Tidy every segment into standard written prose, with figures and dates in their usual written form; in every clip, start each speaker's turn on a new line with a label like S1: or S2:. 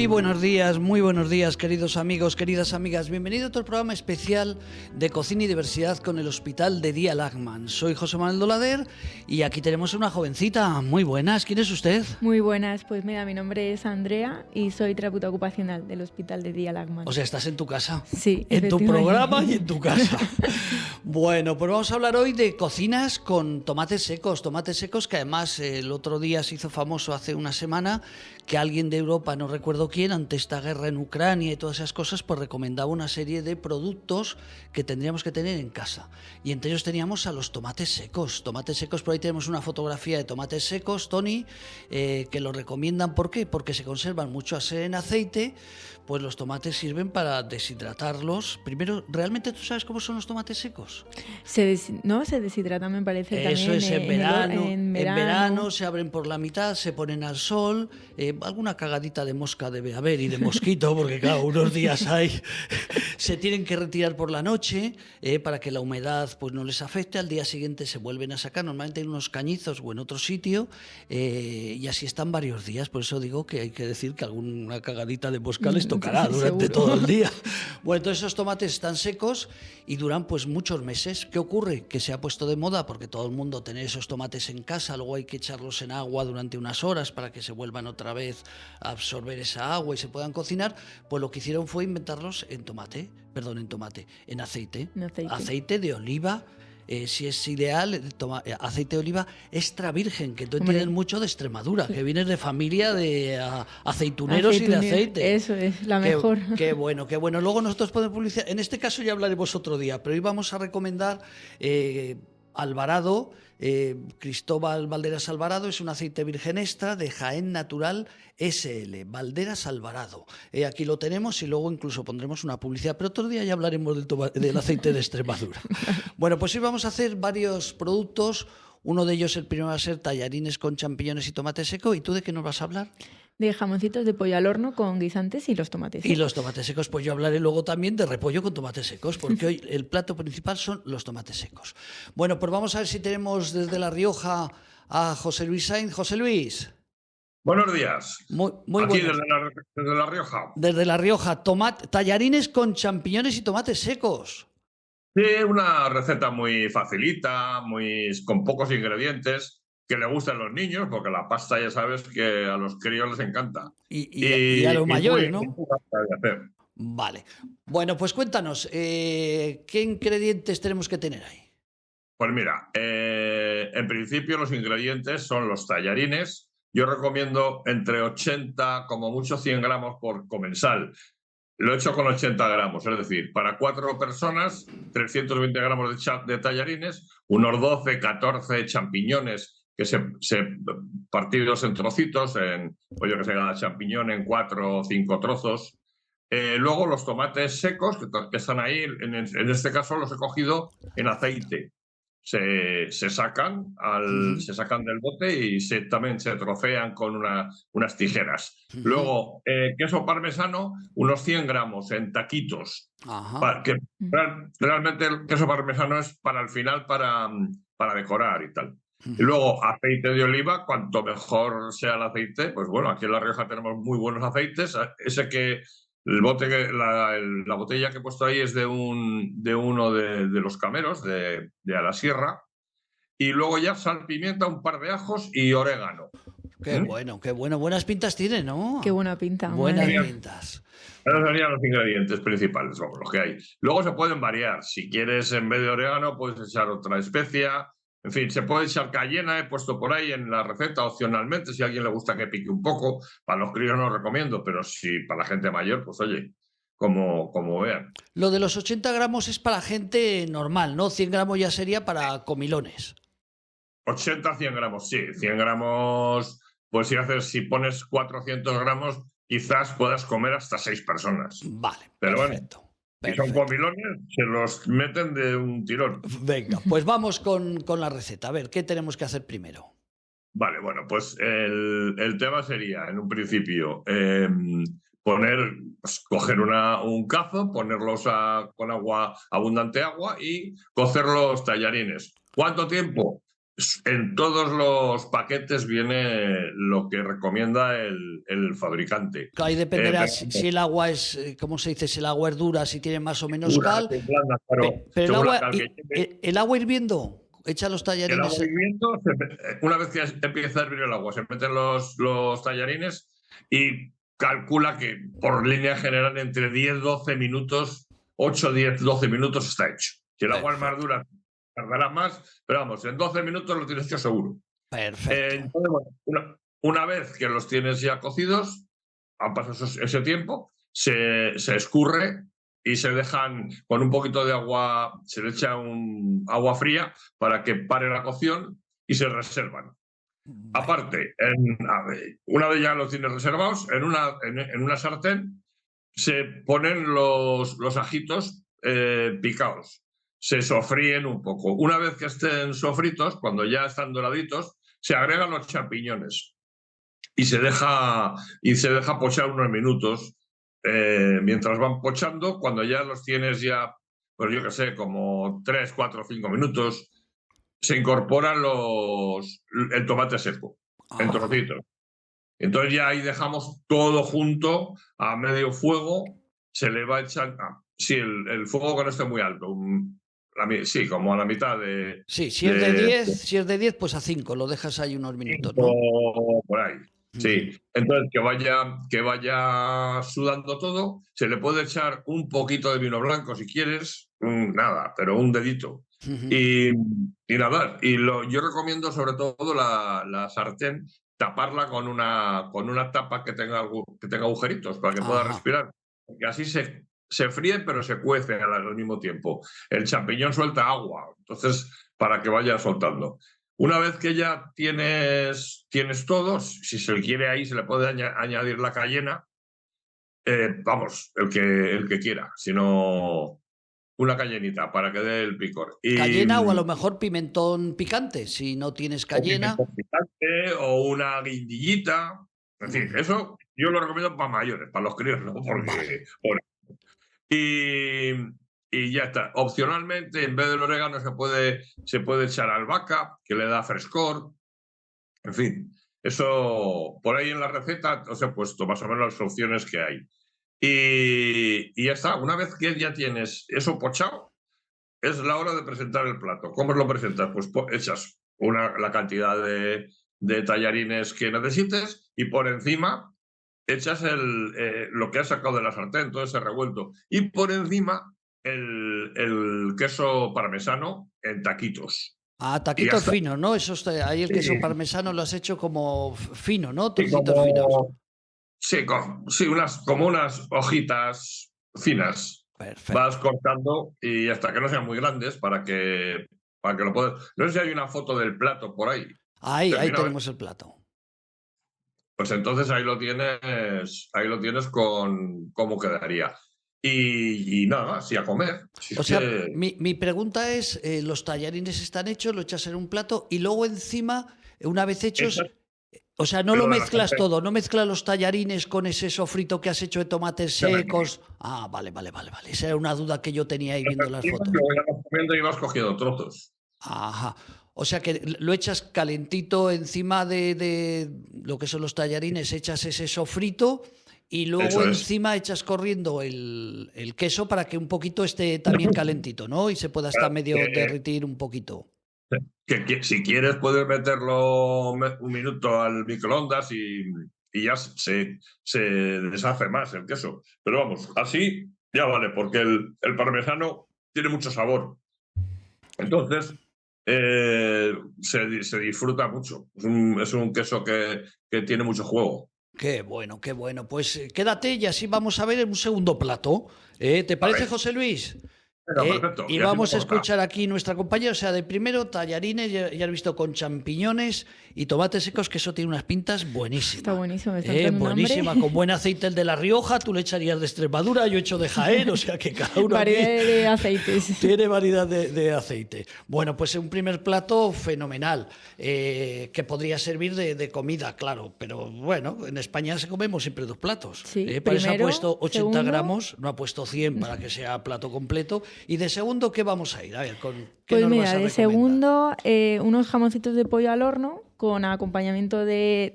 S1: Muy buenos días, queridos amigos, queridas amigas. Bienvenido a otro programa especial de Cocina y Diversidad con el Hospital de Día Lachman. Soy José Manuel Dolader y aquí tenemos una jovencita. Muy buenas, ¿quién es usted?
S2: Muy buenas, pues mira, mi nombre es Andrea y soy terapeuta ocupacional del Hospital de Día Lachman.
S1: O sea, estás en tu casa.
S2: Sí,
S1: en tu programa y en tu casa. Bueno, pues vamos a hablar hoy de cocinas con tomates secos que además el otro día se hizo famoso hace una semana que alguien de Europa, no recuerdo quién, ante esta guerra en Ucrania y todas esas cosas, pues recomendaba una serie de productos que tendríamos que tener en casa. Y entre ellos teníamos a los tomates secos. Tomates secos, por ahí tenemos una fotografía de tomates secos, Tony, que lo recomiendan. ¿Por qué? Porque se conservan mucho en aceite. Pues los tomates sirven para deshidratarlos. Primero, ¿realmente tú sabes cómo son los tomates secos?
S2: Se deshidratan, me parece.
S1: Eso
S2: también
S1: es en verano.
S2: En
S1: verano se abren por la mitad, se ponen al sol. Alguna cagadita de mosca debe haber y de mosquito, porque claro, unos días hay. Se tienen que retirar por la noche para que la humedad pues no les afecte. Al día siguiente se vuelven a sacar, normalmente en unos cañizos o en otro sitio, y así están varios días. Por eso digo que hay que decir que alguna cagadita de mosca les tocará durante todo el día. Bueno, entonces esos tomates están secos y duran pues muchos meses. ¿Qué ocurre? Que se ha puesto de moda porque todo el mundo tiene esos tomates en casa, luego hay que echarlos en agua durante unas horas para que se vuelvan otra vez a absorber esa agua y se puedan cocinar. Pues lo que hicieron fue inventarlos en aceite. Aceite de oliva. Si es ideal, aceite de oliva extra virgen, que tú tienes mucho de Extremadura, que vienes de familia de aceituneros y de aceite.
S2: Eso es, la mejor.
S1: Qué bueno, qué bueno. Luego nosotros podemos publicidad. En este caso ya hablaremos otro día, pero hoy vamos a recomendar Alvarado. Cristóbal Valderas Alvarado es un aceite virgen extra de Jaén Natural SL, Valderas Alvarado. Aquí lo tenemos y luego incluso pondremos una publicidad, pero otro día ya hablaremos del aceite de Extremadura. Bueno, pues hoy vamos a hacer varios productos. Uno de ellos, el primero, va a ser tallarines con champiñones y tomate seco. ¿Y tú de qué nos vas a hablar?
S2: De jamoncitos de pollo al horno con guisantes y los tomates secos.
S1: Y los tomates secos, pues yo hablaré luego también de repollo con tomates secos, porque hoy el plato principal son los tomates secos. Bueno, pues vamos a ver si tenemos desde La Rioja a José Luis Sainz. José Luis.
S3: Buenos días.
S1: Muy
S3: Aquí
S1: buenos.
S3: desde la Rioja.
S1: Desde La Rioja, tallarines con champiñones y tomates secos.
S3: Sí, una receta muy facilita, con pocos ingredientes, que le gustan a los niños, porque la pasta ya sabes que a los críos les encanta.
S1: Y a los mayores, ¿no?
S3: Muy fácil de hacer.
S1: Vale. Bueno, pues cuéntanos, ¿qué ingredientes tenemos que tener ahí?
S3: Pues mira, en principio los ingredientes son los tallarines. Yo recomiendo entre 80, como mucho 100 gramos por comensal. Lo he hecho con 80 gramos, es decir, para 4 personas, 320 gramos de tallarines, unos 12, 14 champiñones que se partidos en trocitos, pues yo que sé, cada champiñón en 4 o 5 trozos. Luego los tomates secos que están ahí, en este caso los he cogido en aceite. Se sacan del bote y también se trocean con unas tijeras. Luego, queso parmesano, unos 100 gramos en taquitos. Realmente el queso parmesano es para el final, para decorar y tal. Y luego, aceite de oliva, cuanto mejor sea el aceite, pues bueno, aquí en La Rioja tenemos muy buenos aceites. La botella que he puesto ahí es de uno de los cameros de a la sierra. Y luego ya sal, pimienta, un par de ajos y orégano.
S1: Qué bueno. Buenas pintas tiene, ¿no?
S2: Qué buena pinta.
S1: Buenas pintas.
S3: Esos serían los ingredientes principales, los que hay. Luego se pueden variar. Si quieres, en vez de orégano, puedes echar otra especia. En fin, se puede echar cayena, he puesto por ahí en la receta opcionalmente, si a alguien le gusta que pique un poco. Para los críos no lo recomiendo, pero si para la gente mayor, pues oye, como vean.
S1: Lo de los 80 gramos es para gente normal, ¿no? 100 gramos ya sería para comilones.
S3: 80, 100 gramos, sí. 100 gramos, pues si pones 400 gramos, quizás puedas comer hasta 6 personas.
S1: Vale,
S3: pero
S1: perfecto.
S3: Bueno, si son comilones, se los meten de un tirón.
S1: Venga, pues vamos con la receta. A ver, ¿qué tenemos que hacer primero?
S3: Vale, bueno, pues el tema sería, en un principio, coger un cazo, ponerlos con abundante agua y cocer los tallarines. ¿Cuánto tiempo? En todos los paquetes viene lo que recomienda el fabricante.
S1: Ahí dependerá
S3: Pero-
S1: si el agua es, ¿cómo se dice? Si el agua es dura, si tiene más o menos
S3: Dura,
S1: cal.
S3: blanda, pero
S1: Pero el
S3: según la
S1: agua,
S3: cal que lleve.
S1: el agua hirviendo, echa los
S3: El
S1: tallarines.
S3: agua hirviendo, una vez que empieza a hervir el agua, se meten los tallarines y calcula que por línea general entre 10, 12 minutos, 8, 10, 12 minutos está hecho. Si el agua es más dura, tardará más, pero vamos, en 12 minutos lo tienes hecho seguro.
S1: Perfecto.
S3: Entonces, bueno, una vez que los tienes ya cocidos, han pasado ese tiempo, se escurre y se dejan con un poquito de agua, se le echa agua fría para que pare la cocción y se reservan. Aparte, una vez ya los tienes reservados, en una sartén se ponen los ajitos picados, se sofríen un poco. Una vez que estén sofritos, cuando ya están doraditos, se agregan los champiñones y se deja pochar unos minutos. Mientras van pochando, cuando ya los tienes ya, pues yo qué sé, como 3, 4, 5 minutos, se incorporan el tomate seco en trocitos. Entonces ya ahí dejamos todo junto a medio fuego, se le va a echar, sí, el fuego que no esté muy alto, sí, como a la mitad de...
S1: Sí, si es de 10, pues a 5, lo dejas ahí unos minutos, ¿no?
S3: Por ahí. Sí, entonces que vaya sudando todo, se le puede echar un poquito de vino blanco si quieres, nada, pero un dedito. Y nada, yo recomiendo sobre todo la sartén, taparla con una tapa que tenga agujeritos para que pueda respirar. Porque así se fríe, pero se cuece al mismo tiempo. El champiñón suelta agua, entonces para que vaya soltando. Una vez que ya tienes todo, si se le quiere ahí, se le puede añadir la cayena. Vamos, el que quiera, sino una cayenita para que dé el picor.
S1: Cayena o a lo mejor pimentón picante, si no tienes cayena.
S3: O picante o una guindillita. En fin, eso yo lo recomiendo para mayores, para los críos, ¿no? Porque... Y ya está. Opcionalmente, en vez del orégano se puede echar albahaca, que le da frescor. En fin, eso por ahí en la receta os he puesto más o menos las opciones que hay. Y ya está. Una vez que ya tienes eso pochado, es la hora de presentar el plato. ¿Cómo lo presentas? Pues echas la cantidad de tallarines que necesites y por encima echas lo que has sacado de la sartén, todo ese revuelto. Y por encima el queso parmesano en taquitos.
S1: Taquitos finos, ¿no? Ahí el queso parmesano lo has hecho como fino, ¿no?
S3: Sí,
S1: Trocitos finos.
S3: Sí, como unas hojitas finas.
S1: Perfecto.
S3: Vas cortando y hasta que no sean muy grandes para que lo puedas... No sé si hay una foto del plato por ahí.
S1: Ahí tenemos el plato.
S3: Pues entonces ahí lo tienes con cómo quedaría. Y nada más, y a comer.
S1: O sea, mi pregunta es, los tallarines están hechos, lo echas en un plato y luego encima, una vez hechos, o sea, no lo mezclas todo, no mezclas los tallarines con ese sofrito que has hecho de tomates secos. Vale. Esa era una duda que yo tenía ahí viendo las fotos.
S3: Luego ya vas comiendo y vas cogiendo trozos.
S1: Ajá. O sea que lo echas calentito encima de lo que son los tallarines, echas ese sofrito y luego encima echas corriendo el queso para que un poquito esté también calentito, ¿no? Y se pueda hasta medio derretir un poquito.
S3: Que si quieres puedes meterlo un minuto al microondas y ya se deshace más el queso. Pero vamos, así ya vale, porque el parmesano tiene mucho sabor. Entonces... se disfruta mucho. Es un queso que tiene mucho juego.
S1: Qué bueno, qué bueno. Pues quédate y así vamos a ver un segundo plato. ¿Te parece, José Luis?
S3: Perfecto.
S1: Y vamos a escuchar aquí nuestra compañera, o sea, de primero tallarines, ya has visto, con champiñones y tomates secos, que eso tiene unas pintas buenísimas.
S2: Está buenísimo, me está dando
S1: buenísima, con buen aceite el de La Rioja, tú le echarías de Extremadura, yo echo de Jaén, o sea que cada uno
S2: variedad de aceites.
S1: Tiene variedad de aceite. Bueno, pues un primer plato fenomenal, que podría servir de comida, claro, pero bueno, en España se comemos siempre dos platos.
S2: Sí,
S1: para eso ha
S2: primero,
S1: puesto 80
S2: segundo.
S1: gramos, no ha puesto 100 para que sea plato completo. ¿Y de segundo qué vamos a ir? A ver, ¿qué
S2: Pues
S1: nos
S2: mira,
S1: vas a
S2: de
S1: recomendar?
S2: segundo, unos jamoncitos de pollo al horno con acompañamiento de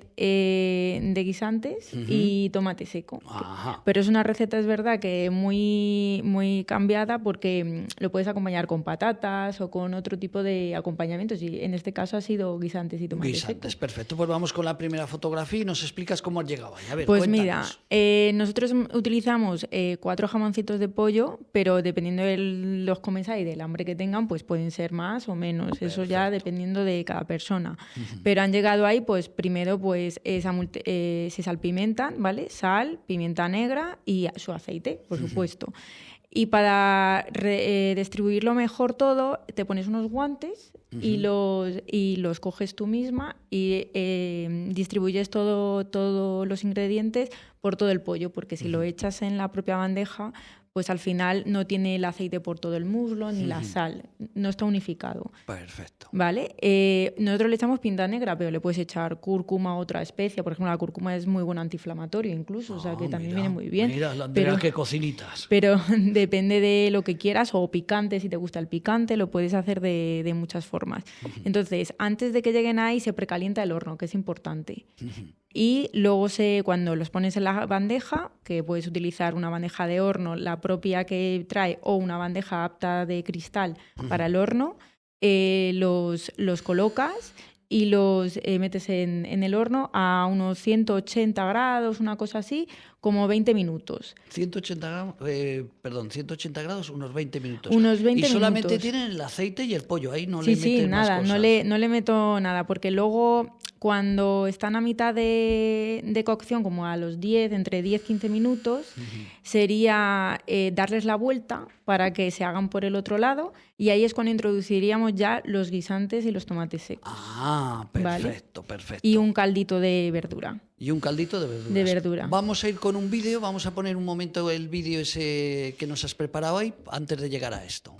S2: guisantes y tomate seco.
S1: Ajá.
S2: Pero es una receta, es verdad, que muy, muy cambiada porque lo puedes acompañar con patatas o con otro tipo de acompañamientos. Y en este caso ha sido guisantes y tomate
S1: Guisantes,
S2: seco.
S1: perfecto. Pues vamos con la primera fotografía y nos explicas cómo has llegado ahí. A ver,
S2: Pues
S1: cuéntanos.
S2: mira, nosotros utilizamos 4 jamoncitos de pollo, pero dependiendo de los comensales y del hambre que tengan, pues pueden ser más o menos. Eso ya dependiendo de cada persona. Pero han llegado ahí, pues primero pues se salpimentan, ¿vale? Sal, pimienta negra y su aceite, por supuesto. Y para distribuirlo mejor todo, te pones unos guantes y los coges tú misma y distribuyes todos los ingredientes por todo el pollo, porque si lo echas en la propia bandeja, pues al final no tiene el aceite por todo el muslo ni la sal, no está unificado.
S1: Perfecto.
S2: ¿Vale? Nosotros le echamos pimienta negra, pero le puedes echar cúrcuma o otra especia. Por ejemplo, la cúrcuma es muy buen antiinflamatorio incluso, o sea que también
S1: mira,
S2: viene muy bien.
S1: Mira, la Andrea, qué cocinitas.
S2: Pero depende de lo que quieras, o picante, si te gusta el picante, lo puedes hacer de muchas formas. Entonces, antes de que lleguen ahí, se precalienta el horno, que es importante. Y luego cuando los pones en la bandeja, que puedes utilizar una bandeja de horno, la propia que trae, o una bandeja apta de cristal para el horno, los colocas y los metes en el horno a unos 180 grados, una cosa así, como 20 minutos.
S1: 180 grados, unos 20 minutos.
S2: Unos 20
S1: y solamente
S2: minutos.
S1: tienen el aceite y el pollo, ahí no
S2: Sí,
S1: le metes más
S2: nada,
S1: cosas.
S2: no le meto nada, porque luego cuando están a mitad de cocción, como a los 10, entre 10-15 minutos, sería darles la vuelta para que se hagan por el otro lado, y ahí es cuando introduciríamos ya los guisantes y los tomates secos.
S1: Ah, perfecto, perfecto.
S2: Y un caldito de verdura.
S1: Y un caldito de verduras.
S2: De verdura.
S1: Vamos a ir con un vídeo, vamos a poner un momento el vídeo ese que nos has preparado ahí antes de llegar a esto.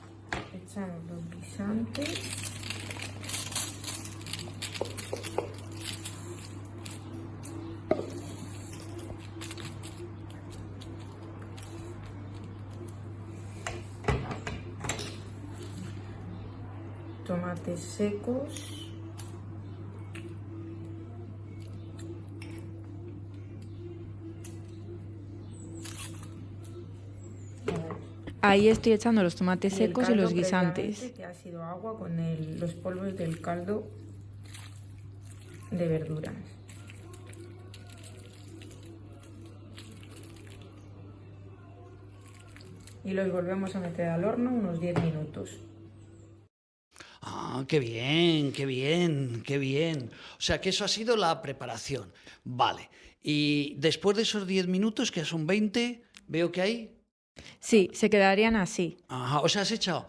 S2: Echamos los guisantes. Tomates secos. Ahí estoy echando los tomates secos y los guisantes. Que ha sido agua con los polvos del caldo de verduras. Y los volvemos a meter al horno unos 10 minutos.
S1: Ah, qué bien, qué bien, qué bien. O sea, que eso ha sido la preparación. Vale. Y después de esos 10 minutos, que son 20, veo que hay...
S2: Sí, se quedarían así.
S1: Ajá, o sea, has echado,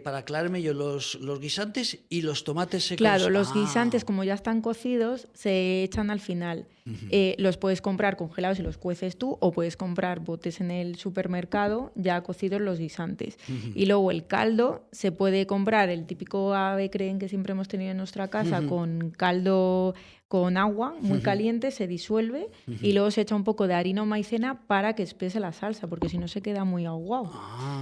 S1: para aclararme yo, los guisantes y los tomates secos.
S2: Claro, los guisantes, como ya están cocidos, se echan al final. Los puedes comprar congelados y los cueces tú, o puedes comprar botes en el supermercado ya cocidos los guisantes. Y luego el caldo se puede comprar, el típico ave creen que siempre hemos tenido en nuestra casa, con caldo con agua muy caliente, se disuelve y luego se echa un poco de harina o maicena para que espese la salsa, porque si no se queda muy aguado.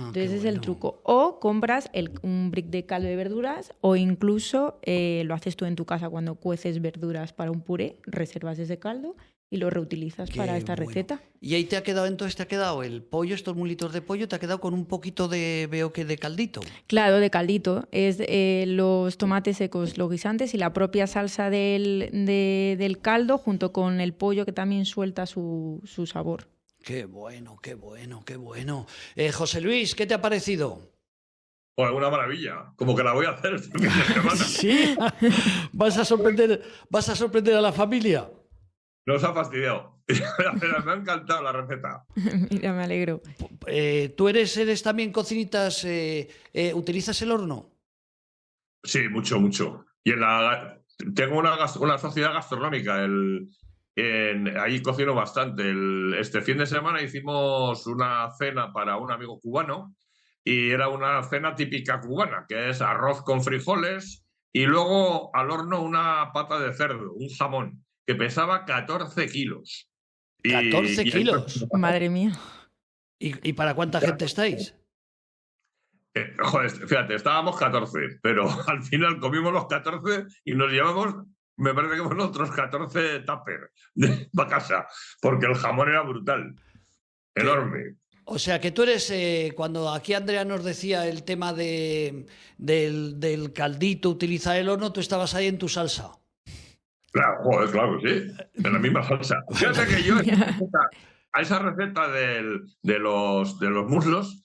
S2: Entonces es el truco. O compras un brick de caldo de verduras, o incluso lo haces tú en tu casa cuando cueces verduras para un puré, reservas ese caldo y lo reutilizas para esta receta.
S1: Y ahí te ha quedado, entonces te ha quedado el pollo, estos mulitos de pollo, te ha quedado con un poquito de, veo que de caldito.
S2: Claro, de caldito. Es los tomates secos, los guisantes y la propia salsa del caldo junto con el pollo, que también suelta su sabor.
S1: Qué bueno, qué bueno, qué bueno. José Luis, ¿qué te ha parecido?
S3: Pues una maravilla, como que la voy a hacer este fin de semana.
S1: Sí, vas a sorprender a la familia.
S3: Nos ha fastidiado, pero me ha encantado la receta.
S2: Mira, me alegro.
S1: ¿Tú eres también cocinitas, utilizas el horno?
S3: Sí, mucho, mucho. Y tengo una sociedad gastronómica, ahí cocino bastante. Este fin de semana hicimos una cena para un amigo cubano y era una cena típica cubana, que es arroz con frijoles y luego al horno una pata de cerdo, un jamón, que pesaba 14 kilos.
S1: 14 kilos.
S2: Madre mía.
S1: ¿Y para cuánta gente estáis?
S3: Joder, fíjate, estábamos 14, pero al final comimos los 14 y nos llevamos, me parece que fueron otros 14 tupper para casa, porque el jamón era brutal, enorme.
S1: O sea, que tú eres, cuando aquí Andrea nos decía el tema del caldito, utilizar el horno, tú estabas ahí en tu salsa.
S3: Claro, joder, claro que sí, en la misma salsa. Fíjate que yo a esa receta de los muslos,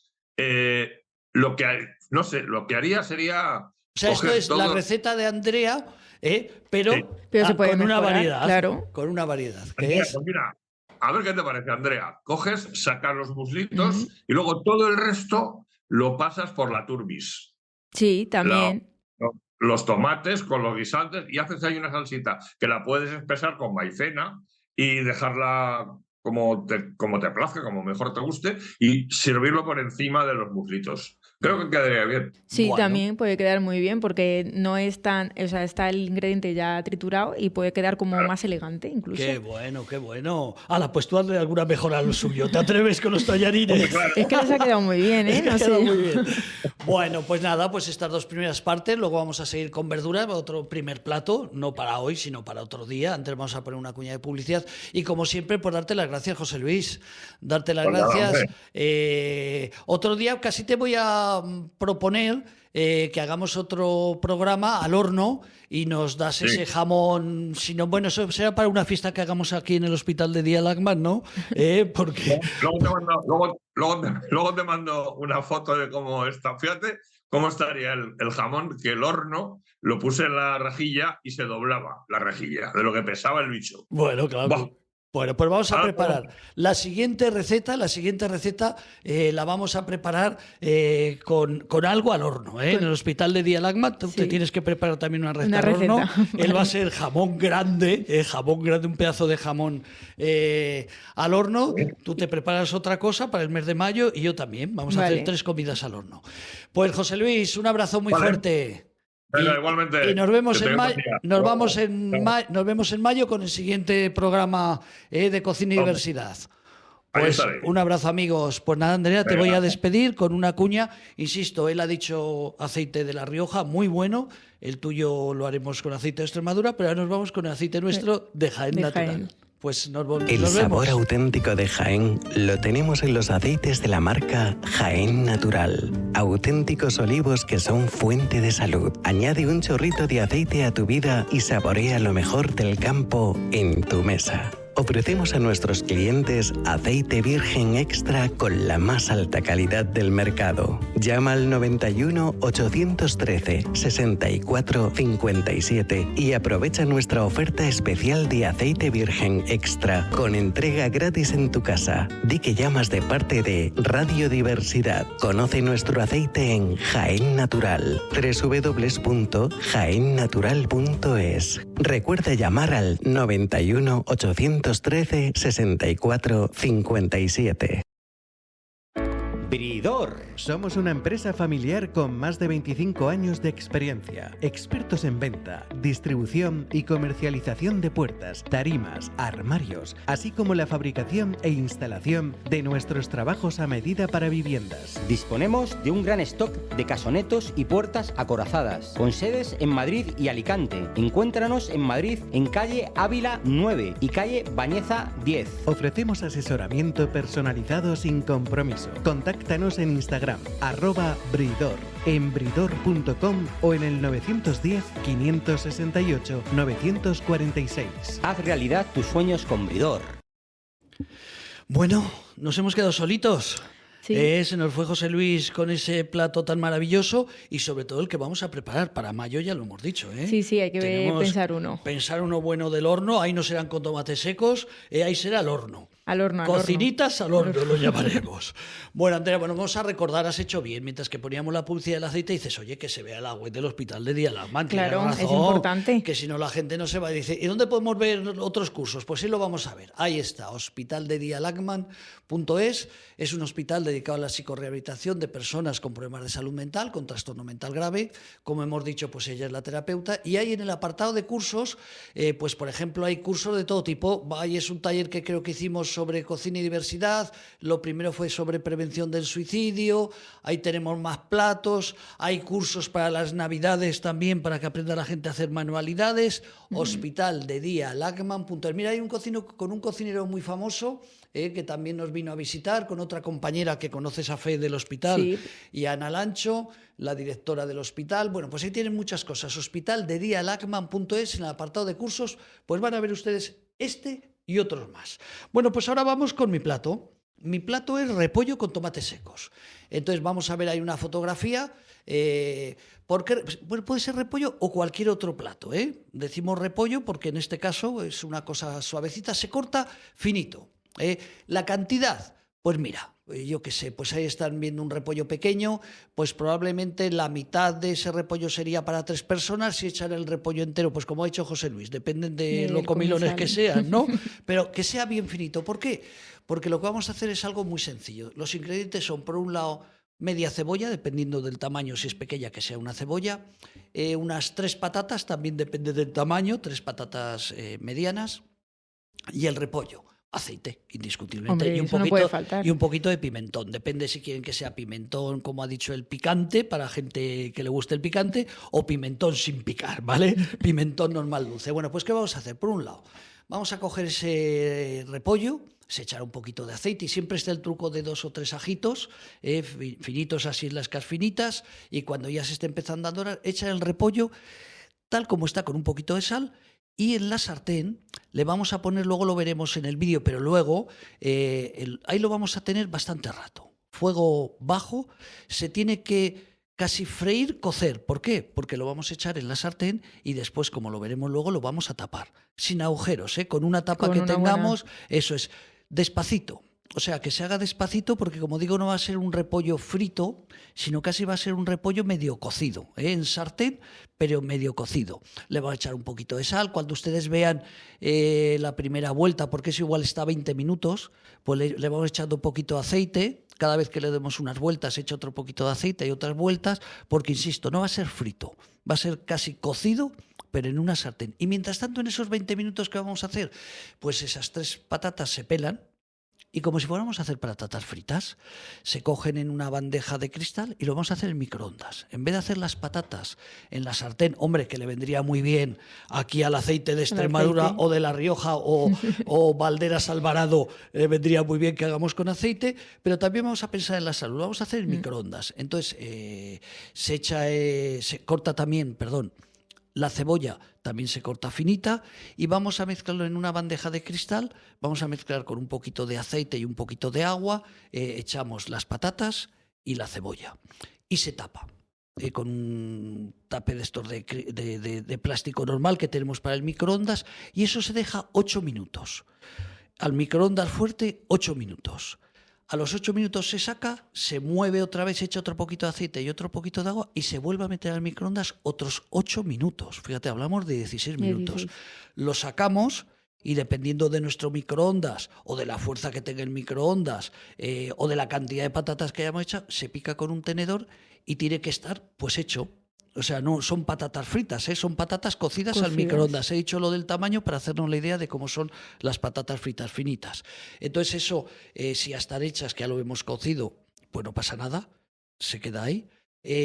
S3: lo que, no sé, lo que haría sería...
S1: O sea, esto es la receta de Andrea, pero,
S3: Sí.
S2: Pero se puede
S1: con una
S2: mejorar,
S1: variedad.
S2: claro.
S1: Con una variedad. Que
S3: Andrea,
S1: es,
S3: pues mira, a ver qué te parece, Andrea. Coges, sacas los muslitos y luego todo el resto lo pasas por la turbis.
S2: Sí, también.
S3: Los tomates con los guisantes y haces ahí una salsita que la puedes espesar con maicena y dejarla como te plazca, como mejor te guste, y servirlo por encima de los muslitos. Creo que quedaría bien.
S2: Sí,
S1: Bueno.
S2: también puede quedar muy bien porque no es tan, o sea, está el ingrediente ya triturado y puede quedar como más elegante incluso.
S1: qué bueno, qué bueno. Hala, pues tú hazle alguna mejora a lo suyo. ¿Te atreves con los tallarines?
S2: Es que les ha quedado muy bien, ¿eh?
S1: Es que
S2: No
S1: ha quedado
S2: sé.
S1: muy bien. Bueno, pues nada, pues estas dos primeras partes, luego vamos a seguir con verduras, otro primer plato, no para hoy, sino para otro día. Antes vamos a poner una cuña de publicidad. Y como siempre, pues darte las gracias, José Luis. Darte las
S3: Pues nada,
S1: gracias.
S3: hombre.
S1: Otro día casi te voy a proponer que hagamos otro programa al horno y nos das ese jamón. Si no, bueno, eso será para una fiesta que hagamos aquí en el hospital de Día Lagman, ¿no? Porque
S3: Luego te mando una foto de cómo está. Fíjate cómo estaría el jamón, que el horno lo puse en la rejilla y se doblaba la rejilla, de lo que pesaba el bicho.
S1: bueno, claro.
S3: Bah.
S1: Bueno, pues vamos a
S3: Ah,
S1: preparar la siguiente receta. La siguiente receta la vamos a preparar con algo al horno. En el hospital de Día Lagman tú te
S2: Sí.
S1: tienes que preparar también una receta
S2: Una
S1: al horno.
S2: receta,
S1: Él va a ser jamón grande, un pedazo de jamón al horno. Tú te preparas otra cosa para el mes de mayo y yo también. Vamos a hacer
S2: Vale.
S1: 3 comidas al horno. Pues José Luis, un abrazo muy
S3: Vale.
S1: fuerte.
S3: Venga, igualmente.
S1: Y nos vemos
S3: Que
S1: en
S3: tengas
S1: mayo.
S3: buen día.
S1: Nos vamos
S3: Chao.
S1: nos vemos en mayo con el siguiente programa de Cocina y
S3: Vamos.
S1: Diversidad.
S3: Ahí
S1: Pues
S3: estaré.
S1: un abrazo, amigos. Pues nada, Andrea, te
S3: Venga.
S1: voy a despedir con una cuña. Insisto, él ha dicho aceite de La Rioja, muy bueno. El tuyo lo haremos con aceite de Extremadura, pero ahora nos vamos con el aceite nuestro de Jaén
S2: De
S1: Natural.
S2: Jaén.
S1: Pues nos
S4: El
S1: vemos.
S4: sabor auténtico de Jaén lo tenemos en los aceites de la marca Jaén Natural. Auténticos olivos que son fuente de salud. Añade un chorrito de aceite a tu vida y saborea lo mejor del campo en tu mesa. Ofrecemos a nuestros clientes aceite virgen extra con la más alta calidad del mercado. Llama al 91 813 64 57 y aprovecha nuestra oferta especial de aceite virgen extra con entrega gratis en tu casa. Di que llamas de parte de Radio Diversidad. Conoce nuestro aceite en Jaén Natural. www.jaennatural.es. Recuerda llamar al 91 813 64 57.
S5: Bridor.
S6: Somos una empresa familiar con más de 25 años de experiencia, expertos en venta, distribución y comercialización de puertas, tarimas, armarios, así como la fabricación e instalación de nuestros trabajos a medida para viviendas.
S5: Disponemos de un gran stock de casonetos y puertas acorazadas, con sedes en Madrid y Alicante. Encuéntranos en Madrid en calle Ávila 9 y calle Bañeza 10.
S6: Ofrecemos asesoramiento personalizado sin compromiso. Contáctanos en Instagram, @Bridor, en bridor.com o en el 910 568 946.
S5: Haz realidad tus sueños con Bridor.
S1: Bueno, nos hemos quedado solitos.
S2: Sí.
S1: Se nos fue José Luis con ese plato tan maravilloso y sobre todo el que vamos a preparar para mayo, ya lo hemos dicho.
S2: Sí, sí, hay que
S1: Tenemos
S2: pensar uno.
S1: Pensar uno bueno del horno, ahí no serán con tomates secos, ahí será al horno.
S2: Al horno, al
S1: Cocinitas al horno, lo llamaremos. Bueno, Andrea, bueno, vamos a recordar, has hecho bien, mientras que poníamos la publicidad del aceite, dices, oye, que se vea la web del hospital de Día Lagman.
S2: Claro,
S1: tienes
S2: es
S1: razón,
S2: importante.
S1: Que si no la gente no se va a decir, ¿y dónde podemos ver otros cursos? Pues sí lo vamos a ver. Ahí está, hospitaldedialagman.es. Es un hospital dedicado a la psicorrehabilitación de personas con problemas de salud mental, con trastorno mental grave. Como hemos dicho, pues ella es la terapeuta. Y ahí en el apartado de cursos, pues por ejemplo, hay cursos de todo tipo. Ahí es un taller que creo que hicimos sobre cocina y diversidad. Lo primero fue sobre prevención del suicidio. Ahí tenemos más platos. Hay cursos para las Navidades también para que aprenda la gente a hacer manualidades. Hospital de día, lagman.es. Mira, hay un cocinero muy famoso que también nos vino a visitar, con otra compañera que conoces a Fe del hospital,
S2: Sí.
S1: y a Ana Lancho, la directora del hospital. Bueno, pues ahí tienen muchas cosas. Hospital de día, lagman.es, en el apartado de cursos, pues van a ver ustedes este y otros más. Bueno, pues ahora vamos con mi plato. Mi plato es repollo con tomates secos. Entonces vamos a ver ahí una fotografía. Porque, bueno, puede ser repollo o cualquier otro plato. Decimos repollo porque en este caso es una cosa suavecita, se corta finito. La cantidad, pues mira, yo qué sé, pues ahí están viendo un repollo pequeño, pues probablemente la mitad de ese repollo sería para 3 personas. Si echan el repollo entero, pues como ha dicho José Luis, dependen de lo comilones que sean, ¿no? Pero que sea bien finito. ¿Por qué? Porque lo que vamos a hacer es algo muy sencillo. Los ingredientes son, por un lado, media cebolla, dependiendo del tamaño, si es pequeña que sea una cebolla, unas 3 patatas, también depende del tamaño, 3 patatas medianas, y el repollo. Aceite, indiscutiblemente.
S2: Hombre, eso no puede faltar.
S1: Y un poquito de pimentón. Depende si quieren que sea pimentón, como ha dicho, el picante, para gente que le guste el picante, o pimentón sin picar, ¿vale? Pimentón normal dulce. Bueno, pues ¿qué vamos a hacer? Por un lado, vamos a coger ese repollo, se echará un poquito de aceite, y siempre está el truco de 2 o 3 ajitos, finitos así, las finitas, y cuando ya se esté empezando a dorar, echa el repollo tal como está, con un poquito de sal. Y en la sartén le vamos a poner, luego lo veremos en el vídeo, pero luego ahí lo vamos a tener bastante rato. Fuego bajo, se tiene que casi freír, cocer. ¿Por qué? Porque lo vamos a echar en la sartén y después, como lo veremos luego, lo vamos a tapar. Sin agujeros, con una tapa que tengamos, eso es, despacito. O sea, que se haga despacito porque, como digo, no va a ser un repollo frito, sino casi va a ser un repollo medio cocido, en sartén, pero medio cocido. Le vamos a echar un poquito de sal. Cuando ustedes vean la primera vuelta, porque eso igual está 20 minutos, pues le vamos echando un poquito de aceite. Cada vez que le demos unas vueltas, echa otro poquito de aceite y otras vueltas, porque, insisto, no va a ser frito, va a ser casi cocido, pero en una sartén. Y mientras tanto, en esos 20 minutos que vamos a hacer, pues esas 3 patatas se pelan. Y como si fuéramos a hacer patatas fritas, se cogen en una bandeja de cristal y lo vamos a hacer en microondas. En vez de hacer las patatas en la sartén, hombre, que le vendría muy bien aquí al aceite de Extremadura o de La Rioja o Valderas Alvarado, vendría muy bien que hagamos con aceite, pero también vamos a pensar en la salud, lo vamos a hacer en microondas. Entonces, se corta también, perdón, la cebolla también se corta finita y vamos a mezclarlo en una bandeja de cristal. Vamos a mezclar con un poquito de aceite y un poquito de agua. Echamos las patatas y la cebolla y se tapa con un tape de estos de plástico normal que tenemos para el microondas, y eso se deja 8 minutos. Al microondas fuerte, 8 minutos. A los 8 minutos se saca, se mueve otra vez, echa otro poquito de aceite y otro poquito de agua y se vuelve a meter al microondas otros 8 minutos. Fíjate, hablamos de 16 minutos. Lo sacamos y, dependiendo de nuestro microondas o de la fuerza que tenga el microondas o de la cantidad de patatas que hayamos hecho, se pica con un tenedor y tiene que estar pues hecho. O sea, no son patatas fritas, son patatas cocidas al microondas. He dicho lo del tamaño para hacernos la idea de cómo son las patatas fritas finitas. Entonces eso, si ya están hechas, que ya lo hemos cocido, pues no pasa nada, se queda ahí.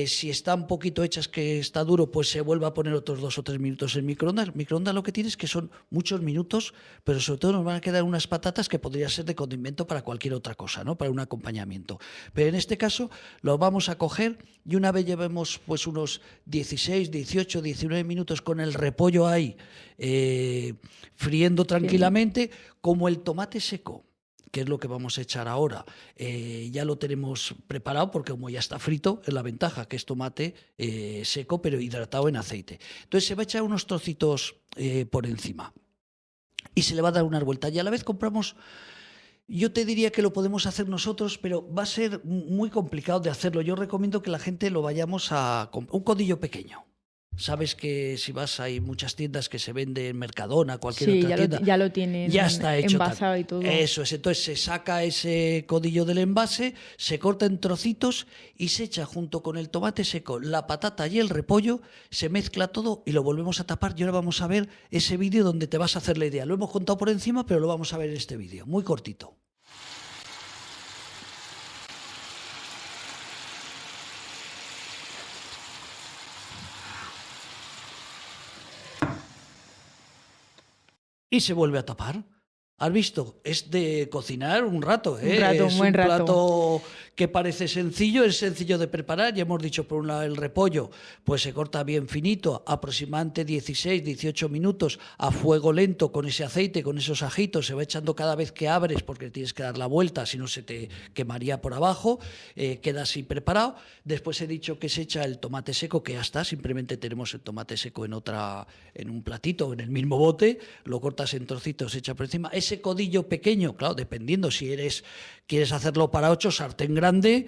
S1: Si está un poquito hechas, que está duro, pues se vuelve a poner otros 2 o 3 minutos en microondas. El microondas lo que tiene es que son muchos minutos, pero sobre todo nos van a quedar unas patatas que podría ser de condimento para cualquier otra cosa, ¿no? Para un acompañamiento. Pero en este caso lo vamos a coger y una vez llevemos pues unos 16, 18, 19 minutos con el repollo ahí friendo tranquilamente, como el tomate seco, que es lo que vamos a echar ahora, ya lo tenemos preparado porque como ya está frito, es la ventaja, que es tomate seco pero hidratado en aceite. Entonces se va a echar unos trocitos por encima y se le va a dar unas vueltas. Y a la vez compramos, yo te diría que lo podemos hacer nosotros, pero va a ser muy complicado de hacerlo. Yo recomiendo que la gente lo vayamos a comprar, un codillo pequeño. Sabes que si vas, hay muchas tiendas que se vende en Mercadona, cualquier
S2: Sí,
S1: otra tienda.
S2: ya lo tienen
S1: Ya está hecho.
S2: envasado y todo.
S1: Eso es. Entonces se saca ese codillo del envase, se corta en trocitos y se echa junto con el tomate seco, la patata y el repollo, se mezcla todo y lo volvemos a tapar. Y ahora vamos a ver ese vídeo donde te vas a hacer la idea. Lo hemos contado por encima, pero lo vamos a ver en este vídeo. Muy cortito. Y se vuelve a tapar. ¿Has visto? Es de cocinar un rato, ¿eh?
S2: Un rato,
S1: es
S2: un buen
S1: un
S2: rato.
S1: plato que parece sencillo, es sencillo de preparar. Ya hemos dicho, por un lado, el repollo, pues se corta bien finito, aproximadamente 16, 18 minutos a fuego lento con ese aceite, con esos ajitos. Se va echando cada vez que abres porque tienes que dar la vuelta, si no se te quemaría por abajo. Queda así preparado. Después he dicho que se echa el tomate seco, que ya está. Simplemente tenemos el tomate seco en un platito, en el mismo bote. Lo cortas en trocitos, se echa por encima. Ese codillo pequeño, claro, dependiendo si quieres hacerlo para 8, sartén grande,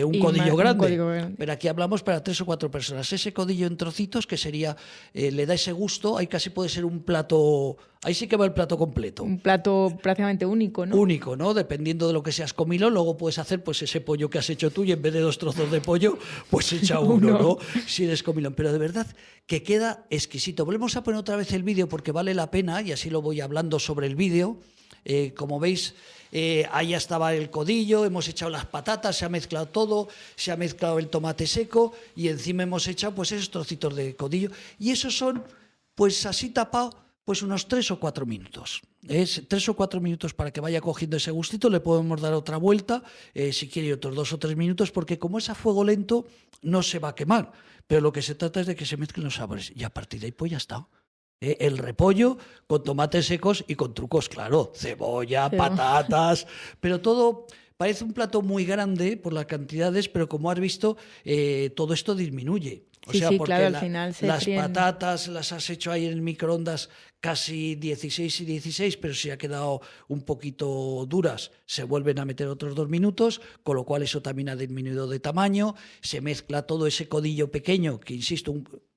S1: un codillo grande. Pero aquí hablamos para 3 o 4 personas. Ese codillo en trocitos, que sería, le da ese gusto, ahí casi puede ser un plato, ahí sí que va el plato completo.
S2: Un plato prácticamente único, ¿no?
S1: Único, ¿no? Dependiendo de lo que seas comilón, luego puedes hacer pues ese pollo que has hecho tú y en vez de 2 trozos de pollo, pues echa uno, ¿no? Si eres comilón. Pero de verdad que queda exquisito. Volvemos a poner otra vez el vídeo porque vale la pena y así lo voy hablando sobre el vídeo. Como veis, ahí ya estaba el codillo, hemos echado las patatas, se ha mezclado todo, se ha mezclado el tomate seco y encima hemos echado pues esos trocitos de codillo. Y esos son, pues así tapado, pues unos 3 o 4 minutos. 3 o 4 minutos para que vaya cogiendo ese gustito. Le podemos dar otra vuelta, si quiere otros 2 o 3 minutos, porque como es a fuego lento no se va a quemar. Pero lo que se trata es de que se mezclen los sabores y a partir de ahí pues ya está. El repollo con tomates secos y con trucos, claro, cebolla, patatas, pero todo parece un plato muy grande por las cantidades, pero como has visto, todo esto disminuye. O sea, porque
S2: claro, al final
S1: las patatas las has hecho ahí en el microondas casi 16 y 16, pero si ha quedado un poquito duras, se vuelven a meter otros 2 minutos, con lo cual eso también ha disminuido de tamaño. Se mezcla todo ese codillo pequeño, que insisto,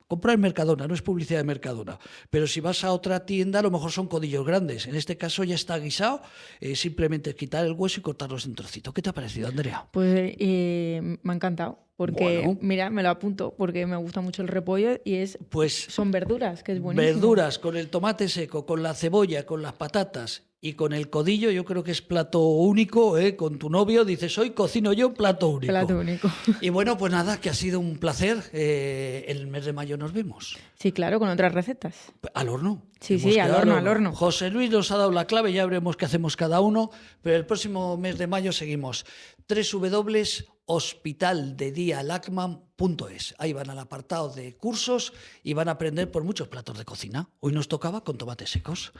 S1: comprar en Mercadona, no es publicidad de Mercadona, pero si vas a otra tienda a lo mejor son codillos grandes. En este caso ya está guisado, simplemente es quitar el hueso y cortarlos en trocitos. ¿Qué te ha parecido, Andrea?
S2: Pues me ha encantado, porque mira, me lo apunto, porque me gusta mucho el repollo y son verduras, que es buenísimo.
S1: Verduras con el tomate seco, con la cebolla, con las patatas y con el codillo, yo creo que es plato único, ¿eh? Con tu novio dices, hoy cocino yo plato único.
S2: Plato único.
S1: Y bueno, pues nada, que ha sido un placer. El mes de mayo nos vemos.
S2: Sí, claro, con otras recetas.
S1: Al horno.
S2: Sí, al horno.
S1: José Luis nos ha dado la clave, ya veremos qué hacemos cada uno, pero el próximo mes de mayo seguimos. www.hospitaldedialacman.es. Ahí van al apartado de cursos y van a aprender por muchos platos de cocina. Hoy nos tocaba con tomates secos.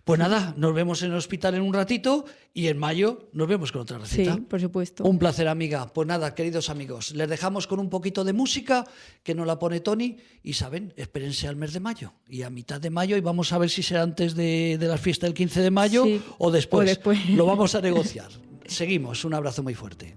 S1: Pues nada, nos vemos en el hospital en un ratito y en mayo nos vemos con otra receta.
S2: Sí, por supuesto.
S1: Un placer, amiga. Pues nada, queridos amigos, les dejamos con un poquito de música que nos la pone Tony y saben, espérense al mes de mayo y a mitad de mayo y vamos a ver si será antes de la fiesta del 15 de mayo o después.
S2: O después.
S1: Lo vamos a negociar. Seguimos, un abrazo muy fuerte.